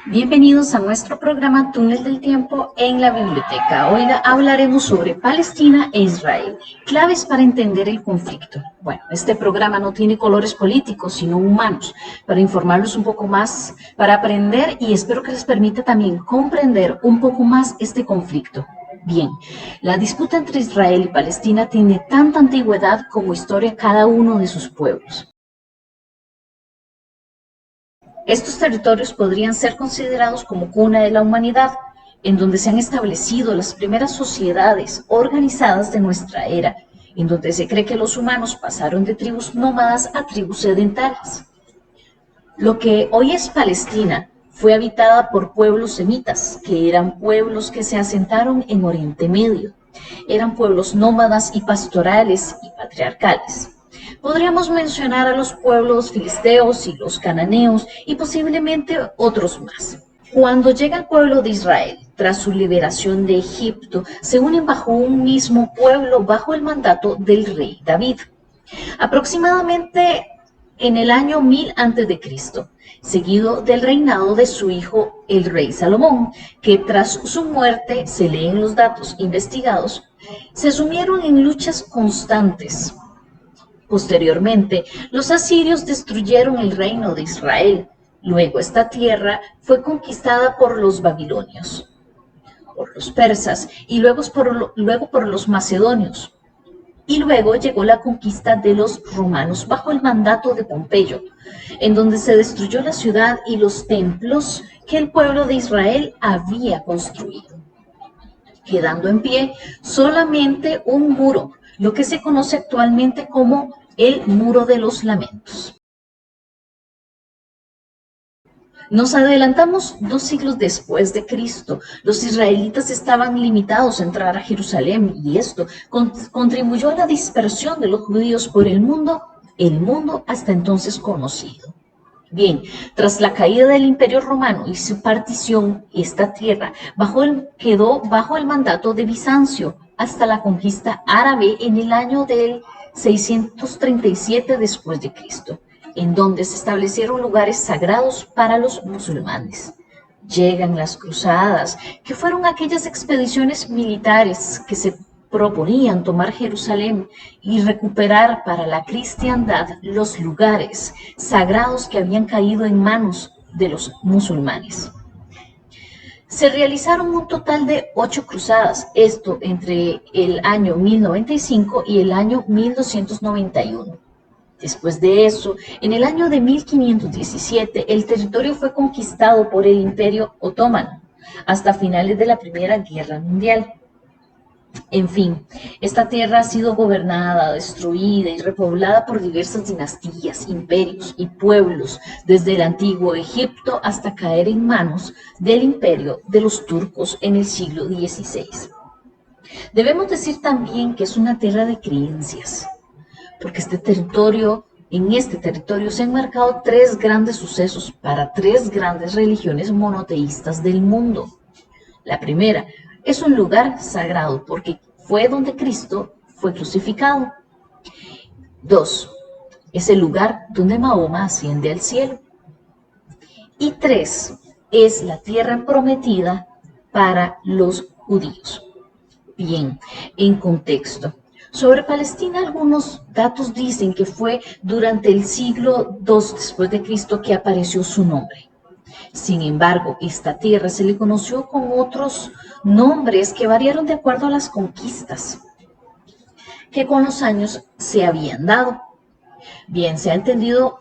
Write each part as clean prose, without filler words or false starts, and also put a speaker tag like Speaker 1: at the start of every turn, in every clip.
Speaker 1: Bienvenidos a nuestro programa Túnel del Tiempo en la Biblioteca. Hoy hablaremos sobre Palestina e Israel, claves para entender el conflicto. Bueno, este programa no tiene colores políticos, sino humanos, para informarlos un poco más, para aprender y espero que les permita también comprender un poco más este conflicto. Bien, la disputa entre Israel y Palestina tiene tanta antigüedad como historia cada uno de sus pueblos. Estos territorios podrían ser considerados como cuna de la humanidad, en donde se han establecido las primeras sociedades organizadas de nuestra era, en donde se cree que los humanos pasaron de tribus nómadas a tribus sedentarias. Lo que hoy es Palestina fue habitada por pueblos semitas, que eran pueblos que se asentaron en Oriente Medio. Eran pueblos nómadas y pastorales y patriarcales. Podríamos mencionar a los pueblos filisteos y los cananeos y posiblemente otros más. Cuando llega el pueblo de Israel, tras su liberación de Egipto, se unen bajo un mismo pueblo bajo el mandato del rey David. Aproximadamente en el año 1000 a.C., seguido del reinado de su hijo el rey Salomón, que tras su muerte, se leen los datos investigados, se sumieron en luchas constantes. Posteriormente, los asirios destruyeron el reino de Israel. Luego esta tierra fue conquistada por los babilonios, por los persas y luego por los macedonios. Y luego llegó la conquista de los romanos bajo el mandato de Pompeyo, en donde se destruyó la ciudad y los templos que el pueblo de Israel había construido, quedando en pie solamente un muro, lo que se conoce actualmente como el Muro de los Lamentos. Nos adelantamos 2 siglos después de Cristo. Los israelitas estaban limitados a entrar a Jerusalén y esto contribuyó a la dispersión de los judíos por el mundo hasta entonces conocido. Bien, tras la caída del Imperio Romano y su partición, esta tierra quedó bajo el mandato de Bizancio hasta la conquista árabe en el año del 637 después de Cristo, en donde se establecieron lugares sagrados para los musulmanes. Llegan las cruzadas, que fueron aquellas expediciones militares que se proponían tomar Jerusalén y recuperar para la cristiandad los lugares sagrados que habían caído en manos de los musulmanes. Se realizaron un total de 8 cruzadas, esto entre el año 1095 y el año 1291. Después de eso, en el año de 1517, el territorio fue conquistado por el Imperio Otomano hasta finales de la Primera Guerra Mundial. En fin, esta tierra ha sido gobernada, destruida y repoblada por diversas dinastías, imperios y pueblos, desde el antiguo Egipto hasta caer en manos del imperio de los turcos en el siglo XVI. Debemos decir también que es una tierra de creencias, porque en este territorio se han marcado 3 grandes sucesos para 3 grandes religiones monoteístas del mundo. La primera, es un lugar sagrado porque fue donde Cristo fue crucificado. 2. Es el lugar donde Mahoma asciende al cielo. Y 3. Es la tierra prometida para los judíos. Bien, en contexto. Sobre Palestina, algunos datos dicen que fue durante el siglo II después de Cristo que apareció su nombre. Sin embargo, esta tierra se le conoció con otros nombres que variaron de acuerdo a las conquistas que con los años se habían dado. Bien, se ha entendido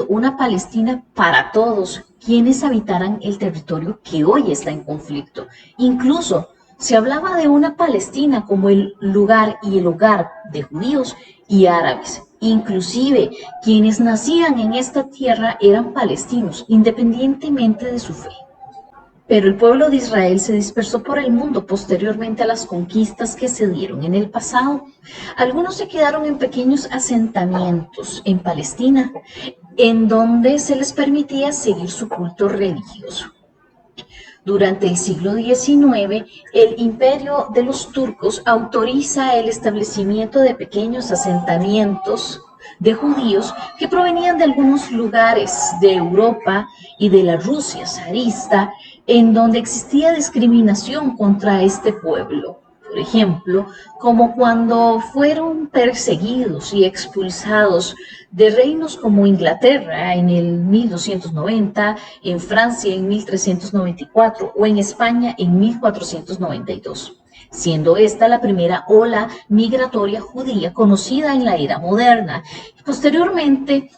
Speaker 1: una Palestina para todos quienes habitaran el territorio que hoy está en conflicto. Incluso se hablaba de una Palestina como el lugar y el hogar de judíos y árabes. Inclusive, quienes nacían en esta tierra eran palestinos, independientemente de su fe. Pero el pueblo de Israel se dispersó por el mundo posteriormente a las conquistas que se dieron en el pasado. Algunos se quedaron en pequeños asentamientos en Palestina, en donde se les permitía seguir su culto religioso. Durante el siglo XIX, el imperio de los turcos autoriza el establecimiento de pequeños asentamientos de judíos que provenían de algunos lugares de Europa y de la Rusia zarista, en donde existía discriminación contra este pueblo. Por ejemplo, como cuando fueron perseguidos y expulsados de reinos como Inglaterra en el 1290, en Francia en 1394 o en España en 1492, siendo esta la primera ola migratoria judía conocida en la era moderna. Posteriormente,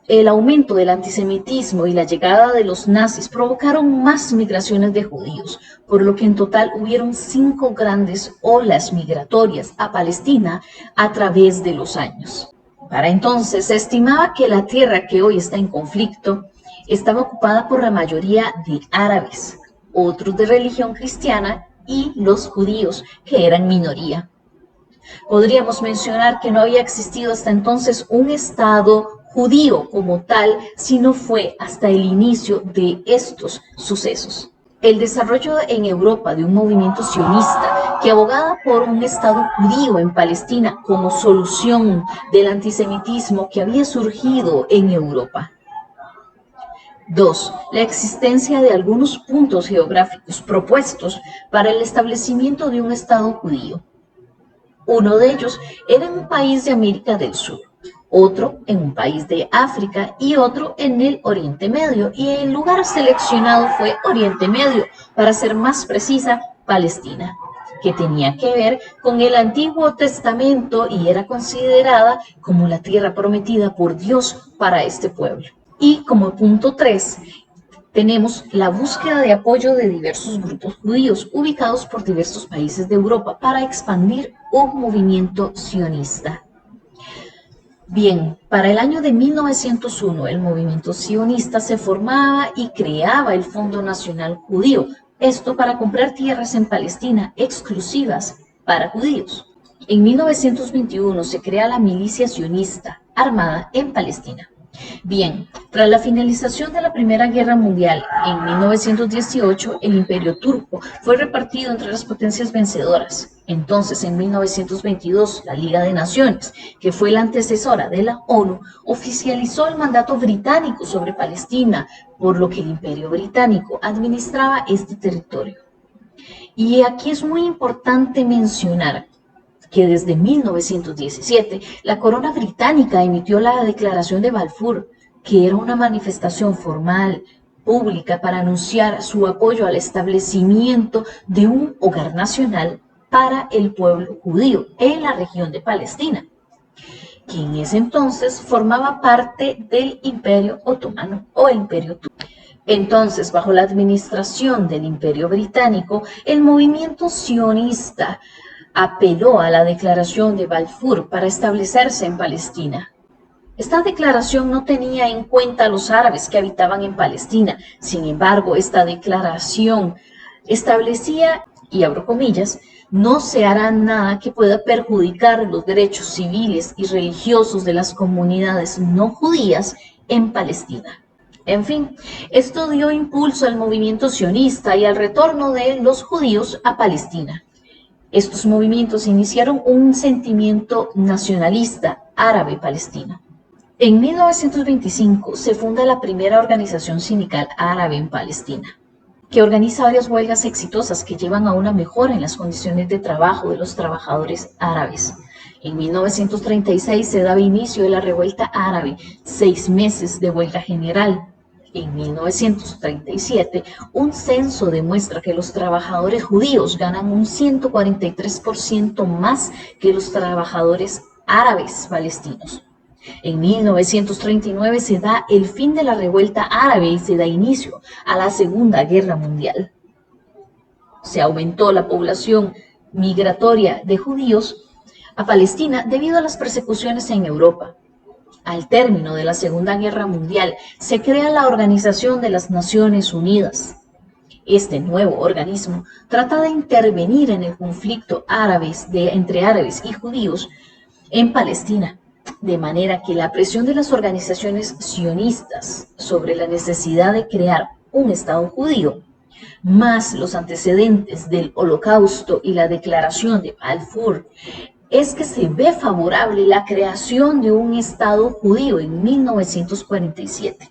Speaker 1: el aumento del antisemitismo y la llegada de los nazis provocaron más migraciones de judíos, por lo que en total hubieron 5 grandes olas migratorias a Palestina a través de los años. Para entonces se estimaba que la tierra que hoy está en conflicto estaba ocupada por la mayoría de árabes, otros de religión cristiana y los judíos, que eran minoría. Podríamos mencionar que no había existido hasta entonces un Estado judío como tal, sino fue hasta el inicio de estos sucesos. El desarrollo en Europa de un movimiento sionista que abogaba por un Estado judío en Palestina como solución del antisemitismo que había surgido en Europa. 2. La existencia de algunos puntos geográficos propuestos para el establecimiento de un Estado judío. Uno de ellos era en un país de América del Sur, otro en un país de África y otro en el Oriente Medio. Y el lugar seleccionado fue Oriente Medio, para ser más precisa, Palestina, que tenía que ver con el Antiguo Testamento y era considerada como la tierra prometida por Dios para este pueblo. Y como punto 3, tenemos la búsqueda de apoyo de diversos grupos judíos ubicados por diversos países de Europa para expandir un movimiento sionista. Bien, para el año de 1901 el movimiento sionista se formaba y creaba el Fondo Nacional Judío, esto para comprar tierras en Palestina exclusivas para judíos. En 1921 se crea la milicia sionista armada en Palestina. Bien, tras la finalización de la Primera Guerra Mundial en 1918, el Imperio Turco fue repartido entre las potencias vencedoras. Entonces, en 1922, la Liga de Naciones, que fue la antecesora de la ONU, oficializó el mandato británico sobre Palestina, por lo que el Imperio Británico administraba este territorio. Y aquí es muy importante mencionar que desde 1917 la corona británica emitió la Declaración de Balfour, que era una manifestación formal, pública, para anunciar su apoyo al establecimiento de un hogar nacional para el pueblo judío en la región de Palestina, que en ese entonces formaba parte del Imperio Otomano o el Imperio Turco. Entonces, bajo la administración del Imperio Británico, el movimiento sionista apeló a la Declaración de Balfour para establecerse en Palestina. Esta declaración no tenía en cuenta a los árabes que habitaban en Palestina. Sin embargo, esta declaración establecía, y abro comillas, no se hará nada que pueda perjudicar los derechos civiles y religiosos de las comunidades no judías en Palestina. En fin, esto dio impulso al movimiento sionista y al retorno de los judíos a Palestina. Estos movimientos iniciaron un sentimiento nacionalista árabe-palestino. En 1925 se funda la primera organización sindical árabe en Palestina, que organiza varias huelgas exitosas que llevan a una mejora en las condiciones de trabajo de los trabajadores árabes. En 1936 se daba inicio a la revuelta árabe, 6 meses de huelga general. En 1937, un censo demuestra que los trabajadores judíos ganan un 143% más que los trabajadores árabes palestinos. En 1939 se da el fin de la revuelta árabe y se da inicio a la Segunda Guerra Mundial. Se aumentó la población migratoria de judíos a Palestina debido a las persecuciones en Europa. Al término de la Segunda Guerra Mundial, se crea la Organización de las Naciones Unidas. Este nuevo organismo trata de intervenir en el conflicto entre árabes y judíos en Palestina, de manera que la presión de las organizaciones sionistas sobre la necesidad de crear un Estado judío, más los antecedentes del Holocausto y la Declaración de Balfour, es que se ve favorable la creación de un Estado judío en 1947.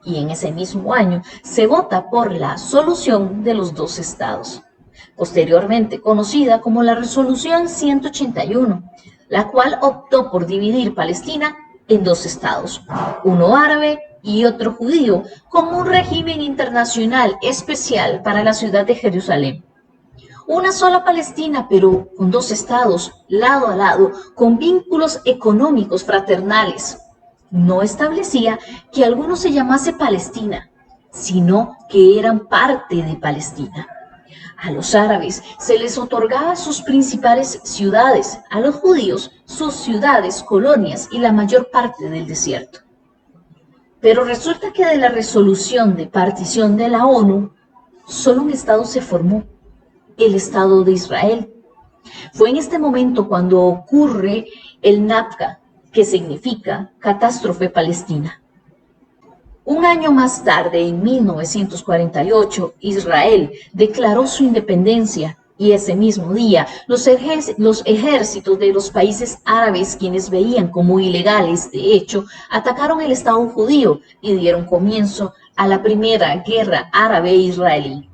Speaker 1: Y en ese mismo año se vota por la solución de los dos estados, posteriormente conocida como la Resolución 181, la cual optó por dividir Palestina en dos estados, uno árabe y otro judío, como un régimen internacional especial para la ciudad de Jerusalén. Una sola Palestina, pero con dos estados, lado a lado, con vínculos económicos fraternales. No establecía que alguno se llamase Palestina, sino que eran parte de Palestina. A los árabes se les otorgaba sus principales ciudades, a los judíos sus ciudades, colonias y la mayor parte del desierto. Pero resulta que de la resolución de partición de la ONU, solo un estado se formó, el Estado de Israel. Fue en este momento cuando ocurre el Nakba, que significa catástrofe palestina. Un año más tarde, en 1948, Israel declaró su independencia y ese mismo día los ejércitos de los países árabes, quienes veían como ilegal este hecho, atacaron el Estado judío y dieron comienzo a la primera guerra árabe-israelí.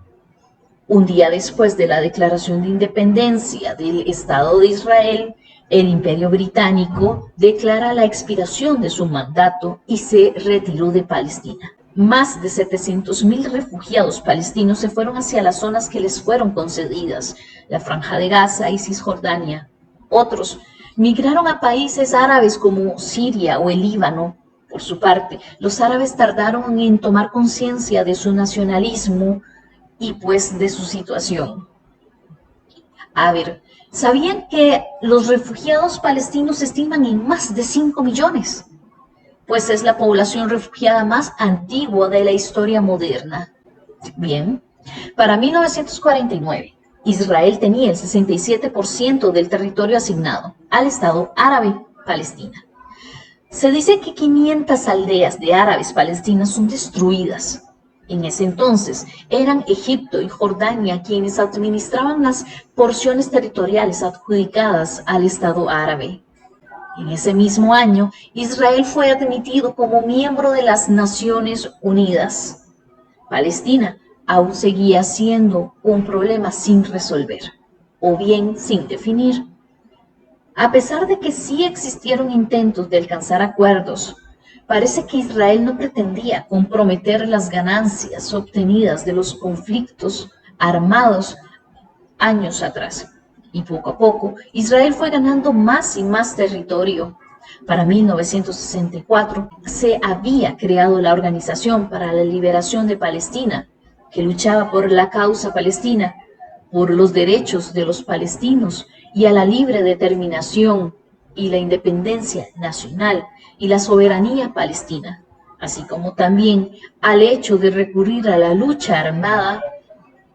Speaker 1: Un día después de la declaración de independencia del Estado de Israel, el Imperio Británico declara la expiración de su mandato y se retiró de Palestina. Más de 700.000 refugiados palestinos se fueron hacia las zonas que les fueron concedidas, la Franja de Gaza y Cisjordania. Otros migraron a países árabes como Siria o el Líbano. Por su parte, los árabes tardaron en tomar conciencia de su nacionalismo y pues de su situación. A ver, ¿sabían que los refugiados palestinos se estiman en más de 5 millones? Pues es la población refugiada más antigua de la historia moderna. Bien, para 1949, Israel tenía el 67% del territorio asignado al Estado árabe Palestina. Se dice que 500 aldeas de árabes palestinas son destruidas. En ese entonces eran Egipto y Jordania quienes administraban las porciones territoriales adjudicadas al Estado árabe. En ese mismo año, Israel fue admitido como miembro de las Naciones Unidas. Palestina aún seguía siendo un problema sin resolver, o bien sin definir. A pesar de que sí existieron intentos de alcanzar acuerdos, parece que Israel no pretendía comprometer las ganancias obtenidas de los conflictos armados años atrás. Y poco a poco, Israel fue ganando más y más territorio. Para 1964 se había creado la Organización para la Liberación de Palestina, que luchaba por la causa palestina, por los derechos de los palestinos y a la libre determinación y la independencia nacional y la soberanía palestina, así como también al hecho de recurrir a la lucha armada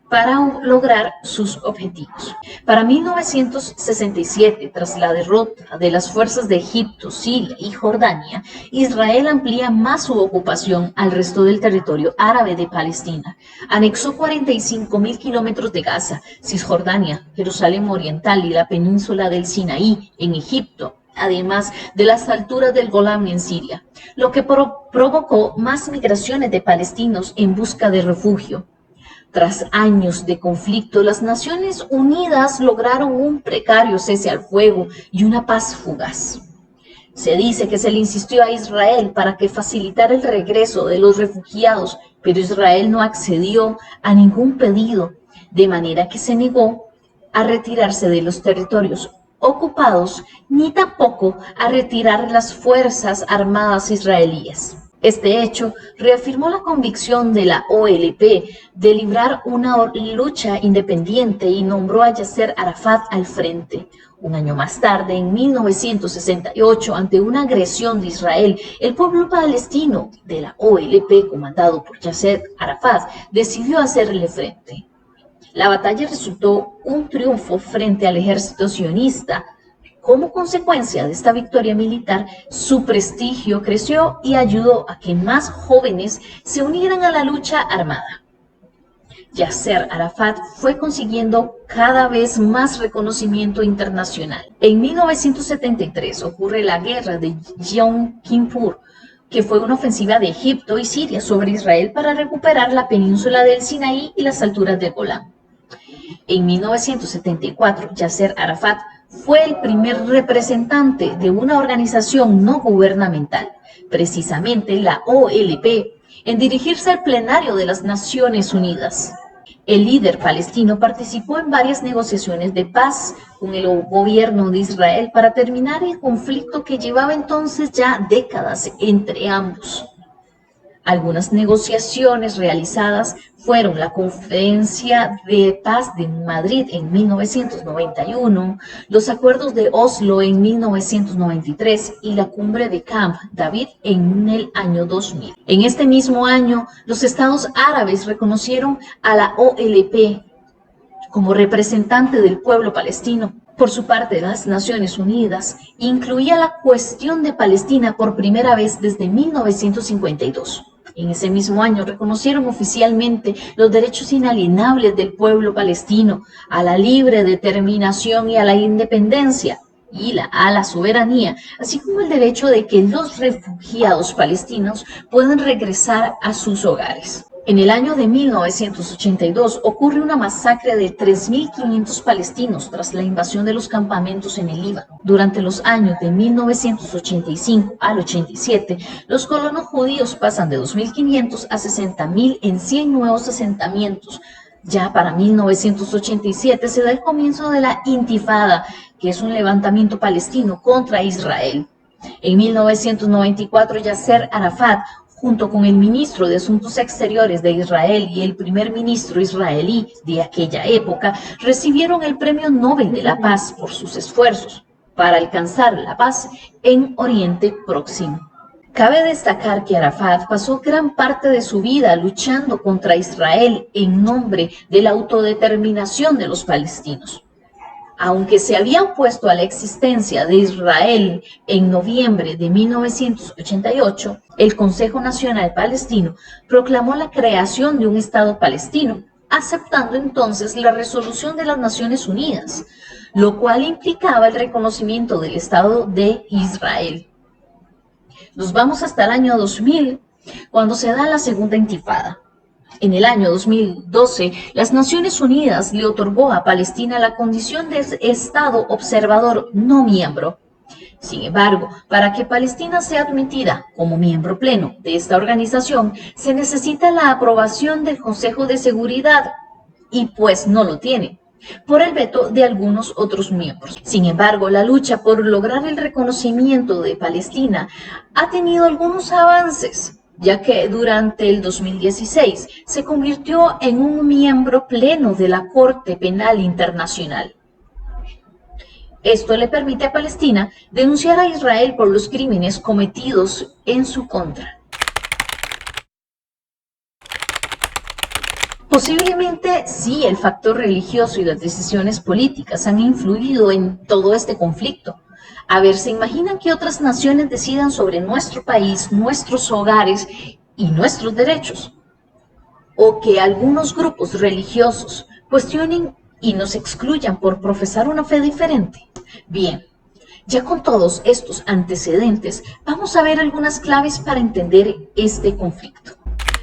Speaker 1: para lograr sus objetivos. Para 1967, tras la derrota de las fuerzas de Egipto, Siria y Jordania, Israel amplía más su ocupación al resto del territorio árabe de Palestina. Anexó 45.000 kilómetros de Gaza, Cisjordania, Jerusalén Oriental y la península del Sinaí en Egipto, además de las alturas del Golán en Siria, lo que provocó más migraciones de palestinos en busca de refugio. Tras años de conflicto, las Naciones Unidas lograron un precario cese al fuego y una paz fugaz. Se dice que se le insistió a Israel para que facilitara el regreso de los refugiados, pero Israel no accedió a ningún pedido, de manera que se negó a retirarse de los territorios ocupados, ni tampoco a retirar las fuerzas armadas israelíes. Este hecho reafirmó la convicción de la OLP de librar una lucha independiente y nombró a Yasser Arafat al frente. Un año más tarde, en 1968, ante una agresión de Israel, el pueblo palestino de la OLP, comandado por Yasser Arafat, decidió hacerle frente. La batalla resultó un triunfo frente al ejército sionista. Como consecuencia de esta victoria militar, su prestigio creció y ayudó a que más jóvenes se unieran a la lucha armada. Yasser Arafat fue consiguiendo cada vez más reconocimiento internacional. En 1973 ocurre la guerra de Yom Kippur, que fue una ofensiva de Egipto y Siria sobre Israel para recuperar la península del Sinaí y las alturas del Golán. En 1974, Yasser Arafat fue el primer representante de una organización no gubernamental, precisamente la OLP, en dirigirse al plenario de las Naciones Unidas. El líder palestino participó en varias negociaciones de paz con el gobierno de Israel para terminar el conflicto que llevaba entonces ya décadas entre ambos. Algunas negociaciones realizadas fueron la Conferencia de Paz de Madrid en 1991, los Acuerdos de Oslo en 1993 y la Cumbre de Camp David en el año 2000. En este mismo año, los estados árabes reconocieron a la OLP como representante del pueblo palestino. Por su parte, las Naciones Unidas incluía la cuestión de Palestina por primera vez desde 1952. En ese mismo año reconocieron oficialmente los derechos inalienables del pueblo palestino a la libre determinación y a la independencia y a la soberanía, así como el derecho de que los refugiados palestinos puedan regresar a sus hogares. En el año de 1982 ocurre una masacre de 3.500 palestinos tras la invasión de los campamentos en el Líbano. Durante los años de 1985 al 87, los colonos judíos pasan de 2.500 a 60.000 en 100 nuevos asentamientos. Ya para 1987 se da el comienzo de la Intifada, que es un levantamiento palestino contra Israel. En 1994, Yasser Arafat, junto con el ministro de Asuntos Exteriores de Israel y el primer ministro israelí de aquella época, recibieron el Premio Nobel de la Paz por sus esfuerzos para alcanzar la paz en Oriente Próximo. Cabe destacar que Arafat pasó gran parte de su vida luchando contra Israel en nombre de la autodeterminación de los palestinos. Aunque se había opuesto a la existencia de Israel en noviembre de 1988, el Consejo Nacional Palestino proclamó la creación de un Estado palestino, aceptando entonces la resolución de las Naciones Unidas, lo cual implicaba el reconocimiento del Estado de Israel. Nos vamos hasta el año 2000, cuando se da la Segunda Intifada. En el año 2012, las Naciones Unidas le otorgó a Palestina la condición de Estado observador no miembro. Sin embargo, para que Palestina sea admitida como miembro pleno de esta organización, se necesita la aprobación del Consejo de Seguridad, y pues no lo tiene, por el veto de algunos otros miembros. Sin embargo, la lucha por lograr el reconocimiento de Palestina ha tenido algunos avances, ya que durante el 2016 se convirtió en un miembro pleno de la Corte Penal Internacional. Esto le permite a Palestina denunciar a Israel por los crímenes cometidos en su contra. Posiblemente sí, el factor religioso y las decisiones políticas han influido en todo este conflicto. A ver, ¿se imaginan que otras naciones decidan sobre nuestro país, nuestros hogares y nuestros derechos? ¿O que algunos grupos religiosos cuestionen y nos excluyan por profesar una fe diferente? Bien, ya con todos estos antecedentes, vamos a ver algunas claves para entender este conflicto.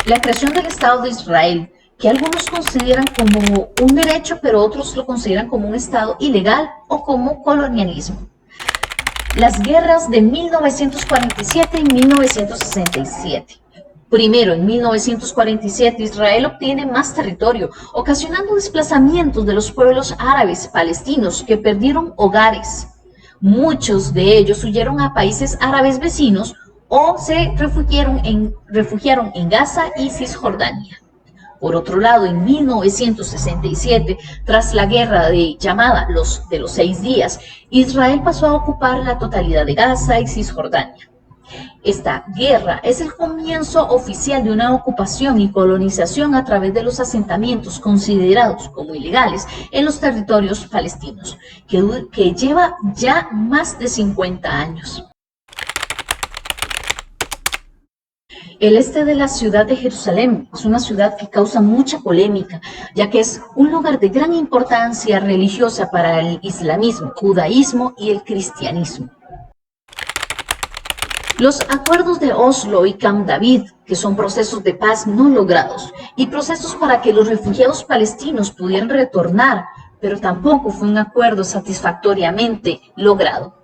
Speaker 1: La creación del Estado de Israel, que algunos consideran como un derecho, pero otros lo consideran como un Estado ilegal o como colonialismo. Las guerras de 1947 y 1967. Primero, en 1947, Israel obtiene más territorio, ocasionando desplazamientos de los pueblos árabes palestinos que perdieron hogares. Muchos de ellos huyeron a países árabes vecinos o se refugiaron en Gaza y Cisjordania. Por otro lado, en 1967, tras la guerra llamada de los 6 días, Israel pasó a ocupar la totalidad de Gaza y Cisjordania. Esta guerra es el comienzo oficial de una ocupación y colonización a través de los asentamientos considerados como ilegales en los territorios palestinos, que lleva ya más de 50 años. El este de la ciudad de Jerusalén es una ciudad que causa mucha polémica, ya que es un lugar de gran importancia religiosa para el islamismo, judaísmo y el cristianismo. Los acuerdos de Oslo y Camp David, que son procesos de paz no logrados y procesos para que los refugiados palestinos pudieran retornar, pero tampoco fue un acuerdo satisfactoriamente logrado.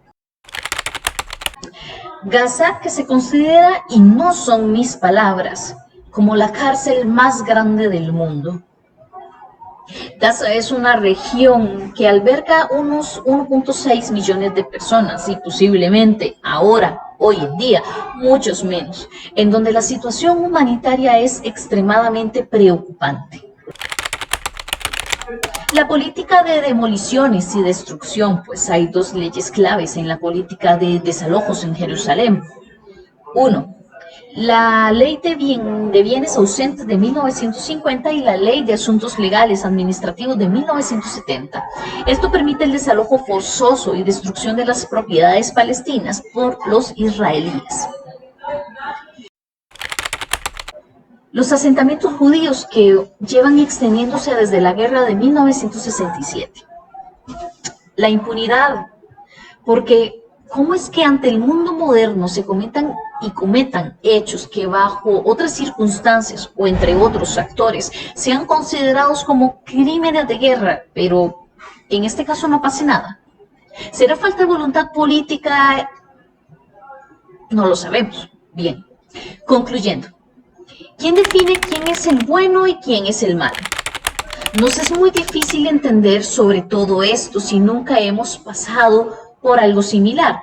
Speaker 1: Gaza, que se considera, y no son mis palabras, como la cárcel más grande del mundo. Gaza es una región que alberga unos 1.6 millones de personas y posiblemente ahora, hoy en día, muchos menos, en donde la situación humanitaria es extremadamente preocupante. La política de demoliciones y destrucción, pues hay dos leyes claves en la política de desalojos en Jerusalén. Uno, la Ley de Bienes Ausentes de 1950 y la Ley de Asuntos Legales Administrativos de 1970. Esto permite el desalojo forzoso y destrucción de las propiedades palestinas por los israelíes. Los asentamientos judíos que llevan extendiéndose desde la guerra de 1967. La impunidad, porque ¿cómo es que ante el mundo moderno se cometan hechos que bajo otras circunstancias o entre otros actores sean considerados como crímenes de guerra, pero en este caso no pase nada? ¿Será falta de voluntad política? No lo sabemos. Bien, concluyendo. ¿Quién define quién es el bueno y quién es el malo? Nos es muy difícil entender sobre todo esto si nunca hemos pasado por algo similar.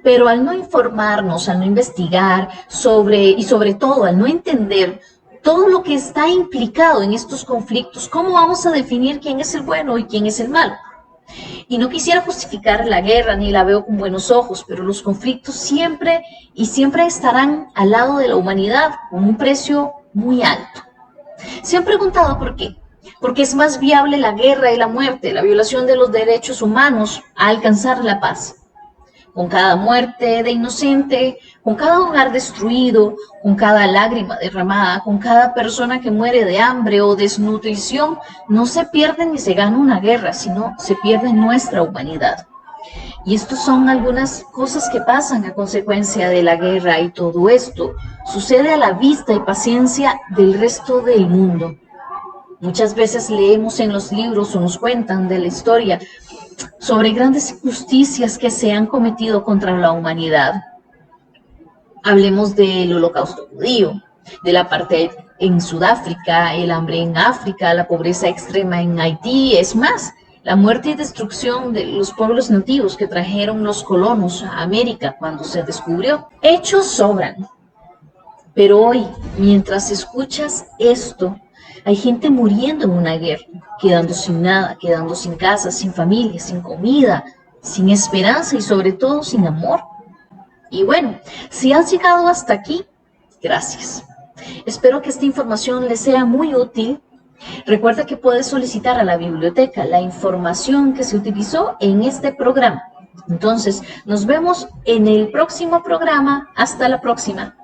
Speaker 1: Pero al no informarnos, al no investigar y sobre todo al no entender todo lo que está implicado en estos conflictos, ¿cómo vamos a definir quién es el bueno y quién es el malo? Y no quisiera justificar la guerra ni la veo con buenos ojos, pero los conflictos siempre estarán al lado de la humanidad con un precio muy alto. ¿Se han preguntado por qué? Porque es más viable la guerra y la muerte, la violación de los derechos humanos a alcanzar la paz. Con cada muerte de inocente, con cada hogar destruido, con cada lágrima derramada, con cada persona que muere de hambre o desnutrición, no se pierde ni se gana una guerra, sino se pierde nuestra humanidad. Y estas son algunas cosas que pasan a consecuencia de la guerra, y todo esto sucede a la vista y paciencia del resto del mundo. Muchas veces leemos en los libros o nos cuentan de la historia sobre grandes injusticias que se han cometido contra la humanidad. Hablemos del holocausto judío, de la apartheid en Sudáfrica, el hambre en África, la pobreza extrema en Haití, es más, la muerte y destrucción de los pueblos nativos que trajeron los colonos a América cuando se descubrió. Hechos sobran, pero hoy, mientras escuchas esto, hay gente muriendo en una guerra, quedando sin nada, quedando sin casa, sin familia, sin comida, sin esperanza y sobre todo sin amor. Y bueno, si has llegado hasta aquí, gracias. Espero que esta información les sea muy útil. Recuerda que puedes solicitar a la biblioteca la información que se utilizó en este programa. Entonces, nos vemos en el próximo programa. Hasta la próxima.